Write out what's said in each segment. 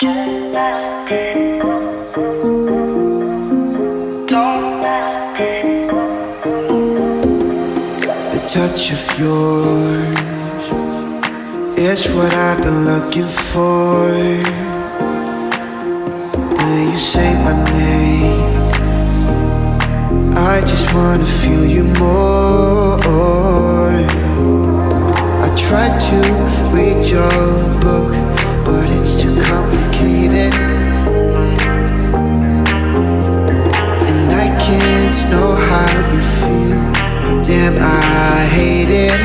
Touch of yours is what I've been looking for. When you say my name, I just wanna feel you more. I tried to read your book, but it's too complicated, and I can't know how you feel. Damn, I hate it.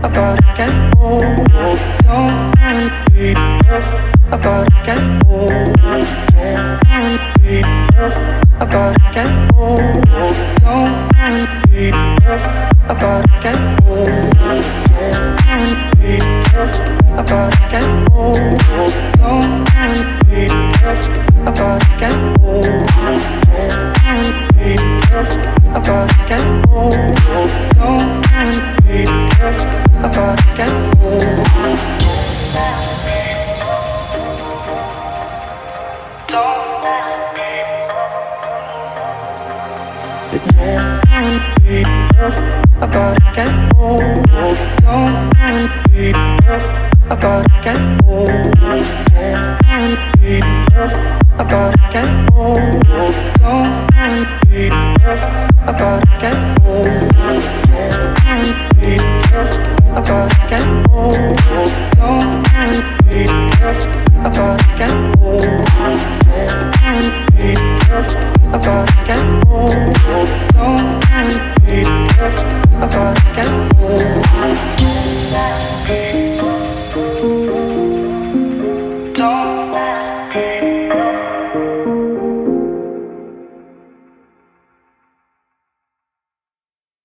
About the sky, don't wanna be about the sky, don't wanna be about the sky, don't wanna be about the sky, don't wanna be about the sky, don't wanna be about the sky, don't wanna be about the sky, don't wanna be about the sky. About the sky, don't wanna be about the sky, don't wanna be about the sky, don't wanna be about the sky, don't wanna be